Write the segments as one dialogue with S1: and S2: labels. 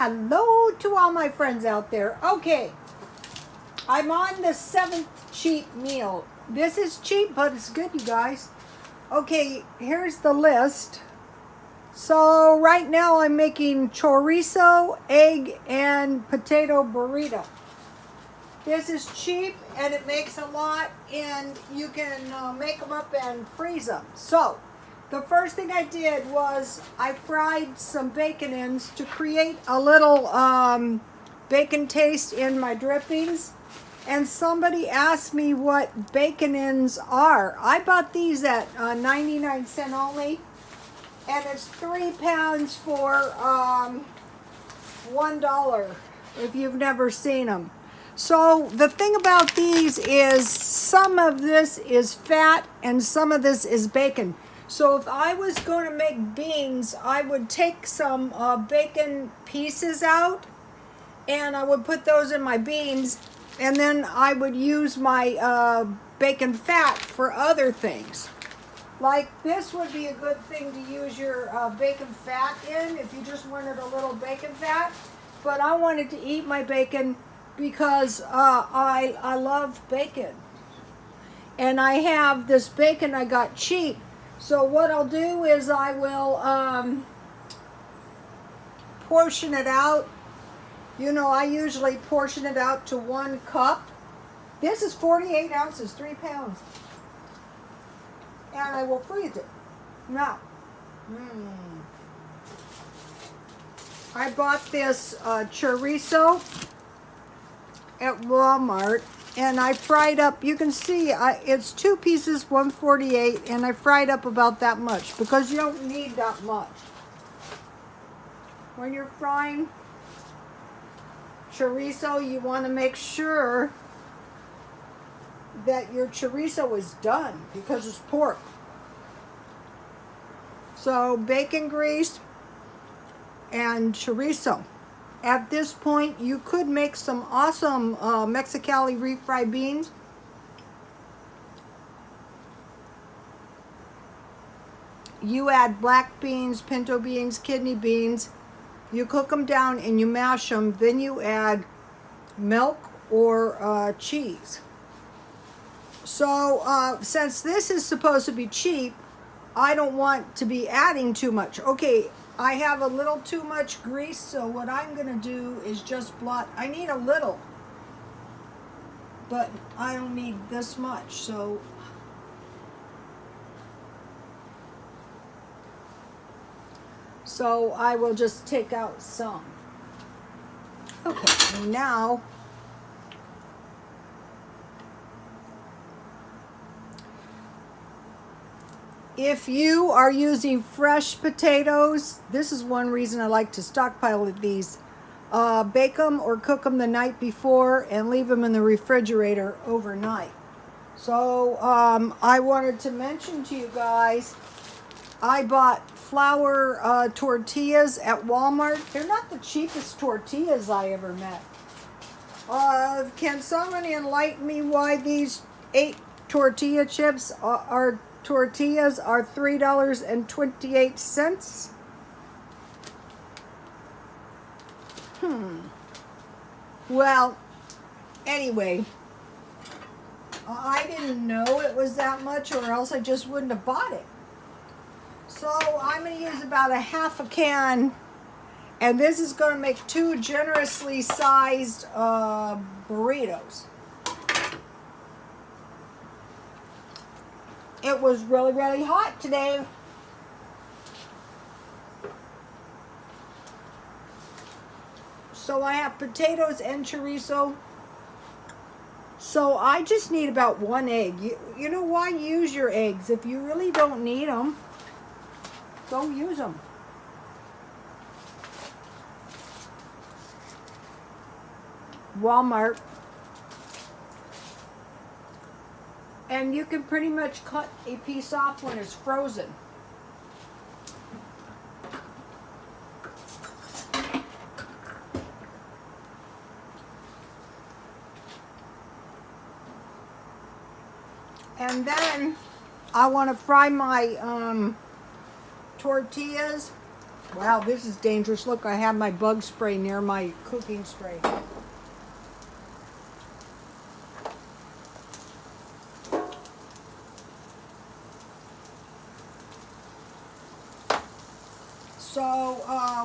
S1: Hello to all my friends out there. Okay, I'm on the 7th cheap meal. This is cheap, but it's good, you guys. Okay, here's the list. So right now I'm making chorizo, egg, and potato burrito. This is cheap and it makes a lot, and you can make them up and freeze them. So the first thing I did was I fried some bacon ends to create a little bacon taste in my drippings. And somebody asked me what bacon ends are. I bought these at 99 cents only. And it's 3 pounds for $1 if you've never seen them. So the thing about these is some of this is fat and some of this is bacon. So if I was going to make beans, I would take some bacon pieces out and I would put those in my beans, and then I would use my bacon fat for other things. Like this would be a good thing to use your bacon fat in if you just wanted a little bacon fat. But I wanted to eat my bacon because I love bacon. And I have this bacon I got cheap. So what I'll do is I will portion it out. You know, I usually portion it out to 1 cup. This is 48 ounces, 3 pounds. And I will freeze it. Now, I bought this chorizo at Walmart, and I fried up, you can see it's 2 pieces, 148, and I fried up about that much because you don't need that much. When you're frying chorizo, you want to make sure that your chorizo is done because it's pork. So bacon grease and chorizo. At this point, you could make some awesome Mexicali refried beans. You add black beans, pinto beans, kidney beans. You cook them down and you mash them. Then you add milk or cheese. So since this is supposed to be cheap, I don't want to be adding too much. Okay, I have a little too much grease, so what I'm going to do is just blot. I need a little, but I don't need this much. So I will just take out some. Okay, now if you are using fresh potatoes, this is one reason I like to stockpile these. Bake them or cook them the night before and leave them in the refrigerator overnight. So I wanted to mention to you guys, I bought flour tortillas at Walmart. They're not the cheapest tortillas I ever met. Can someone enlighten me why these 8 tortilla chips tortillas are $3.28? Well, anyway, I didn't know it was that much, or else I just wouldn't have bought it. So I'm going to use about a half a can, and this is going to make 2 generously sized burritos. It was really, really hot today. So I have potatoes and chorizo. So I just need about 1 egg. You know why? Use your eggs. If you really don't need them, don't use them. Walmart. And you can pretty much cut a piece off when it's frozen. And then I want to fry my tortillas. Wow, this is dangerous. Look, I have my bug spray near my cooking spray. So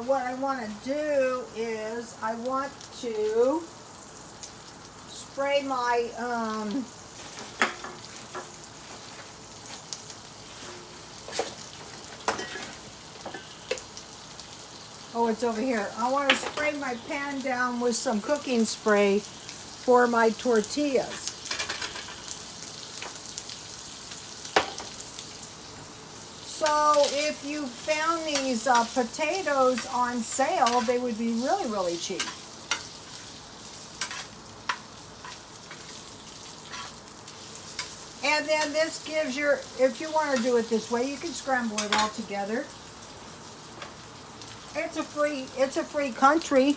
S1: what I want to do is I want to spray my oh, it's over here. I want to spray my pan down with some cooking spray for my tortillas. So if you found these potatoes on sale, they would be really, really cheap. And then this gives your, if you want to do it this way, you can scramble it all together. It's a free country.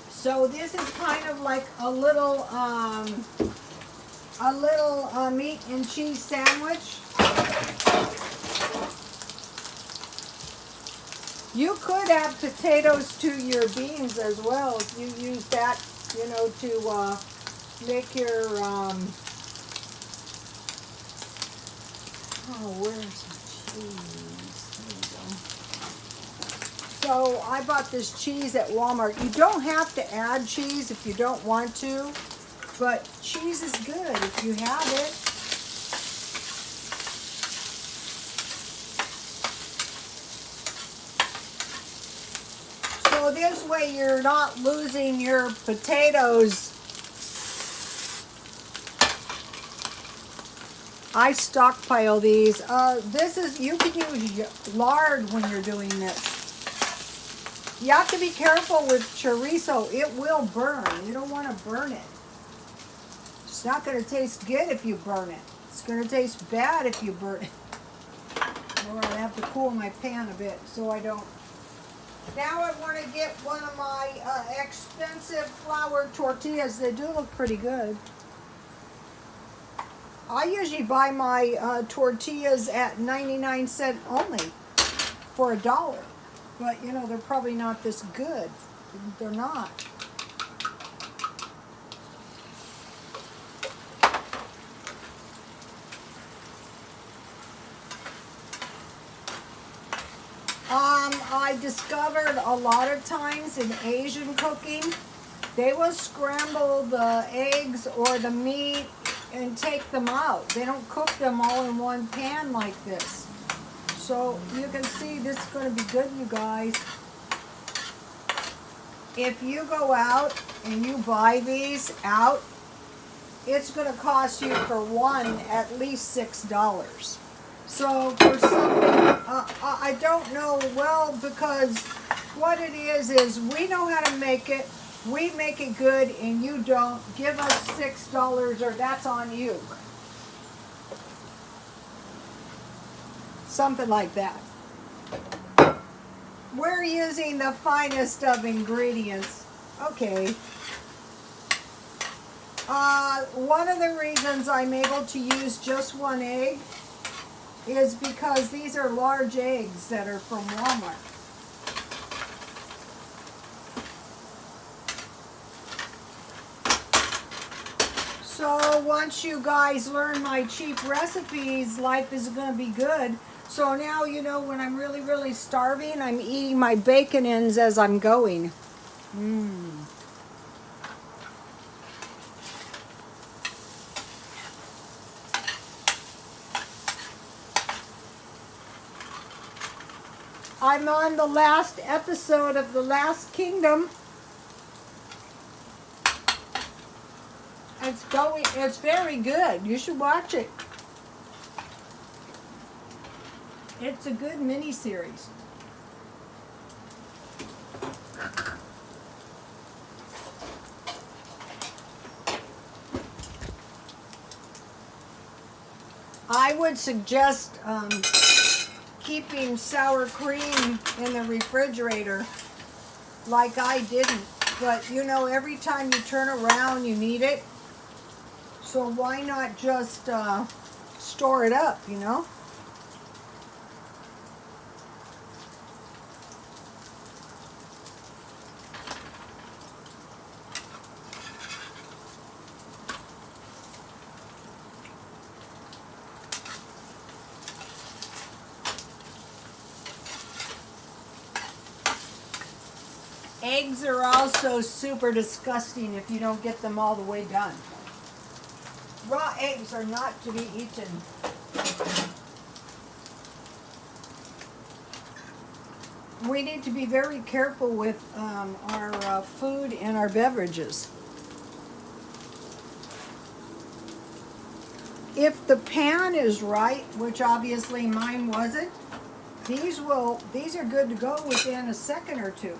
S1: So this is kind of like a little meat and cheese sandwich. You could add potatoes to your beans as well if you use that, you know, to make your oh, where's the cheese? So I bought this cheese at Walmart. You don't have to add cheese if you don't want to, but cheese is good if you have it. So this way you're not losing your potatoes. I stockpile these. This is, you can use lard when you're doing this. You have to be careful with chorizo. It will burn. You don't want to burn it. It's not going to taste good if you burn it. It's going to taste bad if you burn it. Or I have to cool my pan a bit so I don't. Now I want to get one of my expensive flour tortillas. They do look pretty good. I usually buy my tortillas at 99 cents only for $1. But, you know, they're probably not this good. They're not. I discovered a lot of times in Asian cooking, they will scramble the eggs or the meat and take them out. They don't cook them all in one pan like this. So you can see this is going to be good, you guys. If you go out and you buy these out, it's going to cost you for one at least $6. So for something, I don't know, well, because what it is we know how to make it. We make it good and you don't. Give us $6 or that's on you. Something like that. We're using the finest of ingredients. Okay. One of the reasons I'm able to use just one egg is because these are large eggs that are from Walmart. So once you guys learn my cheap recipes, life is going to be good. So now, you know, when I'm really, really starving, I'm eating my bacon ends as I'm going. I'm on the last episode of The Last Kingdom. It's very good. You should watch it. It's a good mini-series. I would suggest keeping sour cream in the refrigerator like I didn't. But you know, every time you turn around, you need it. So why not just store it up, you know? Eggs are also super disgusting if you don't get them all the way done. Raw eggs are not to be eaten. We need to be very careful with our food and our beverages. If the pan is right, which obviously mine wasn't, these are good to go within a second or two.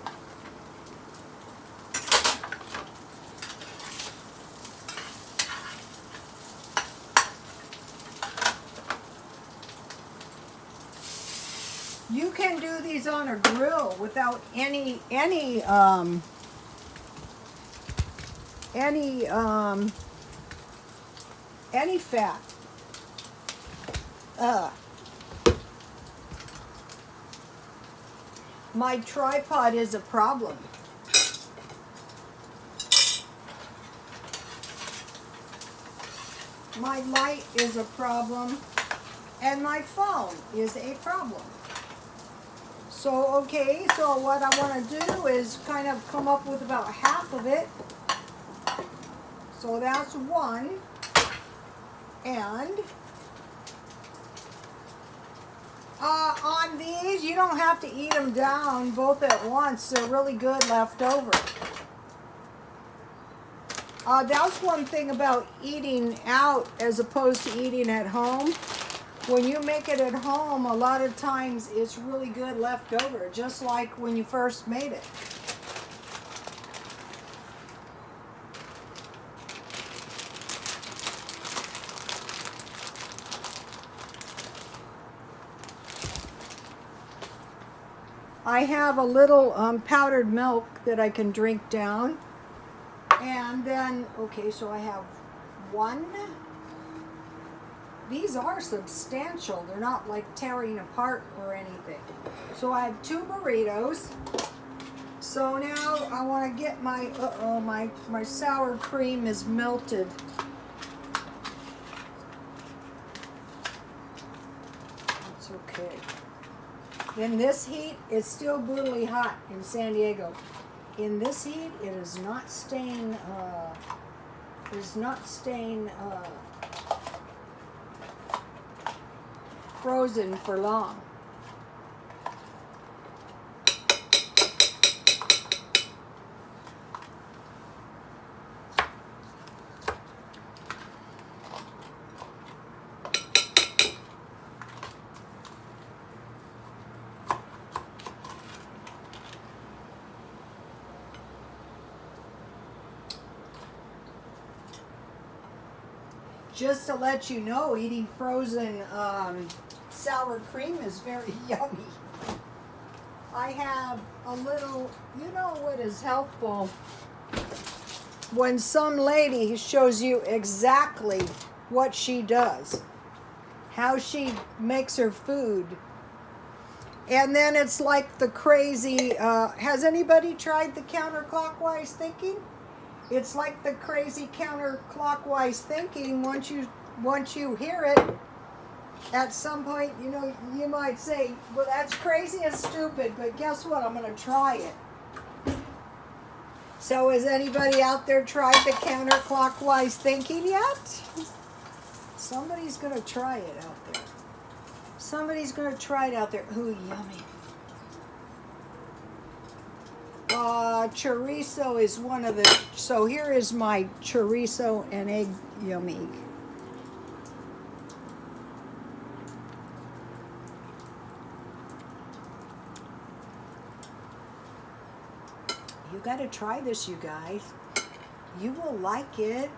S1: You can do these on a grill without any fat. My tripod is a problem. My light is a problem, and my phone is a problem. So, okay, so what I want to do is kind of come up with about half of it. So that's one. And on these, you don't have to eat them down both at once. They're really good left over. That's one thing about eating out as opposed to eating at home. When you make it at home, a lot of times it's really good left over, just like when you first made it. I have a little powdered milk that I can drink down. And then, okay, so I have one. These are substantial. They're not like tearing apart or anything. So I have 2 burritos. So now I want to get my, my sour cream is melted. That's okay. In this heat, it's still brutally hot in San Diego. In this heat, it is not staying, frozen for long. Just to let you know, eating frozen sour cream is very yummy. I have a little, you know what is helpful? When some lady shows you exactly what she does, how she makes her food. And then it's like the crazy, has anybody tried the counterclockwise thinking? It's like the crazy counterclockwise thinking. Once you hear it, at some point, you know, you might say, well, that's crazy and stupid, but guess what? I'm going to try it. So has anybody out there tried the counterclockwise thinking yet? Somebody's going to try it out there. Somebody's going to try it out there. Ooh, yummy. Chorizo is one of the, so here is my chorizo and egg yummy. You got to try this, you guys. You will like it.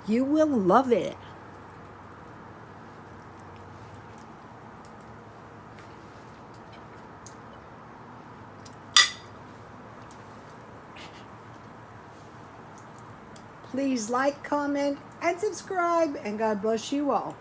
S1: You will love it. Please like, comment, and subscribe, and God bless you all.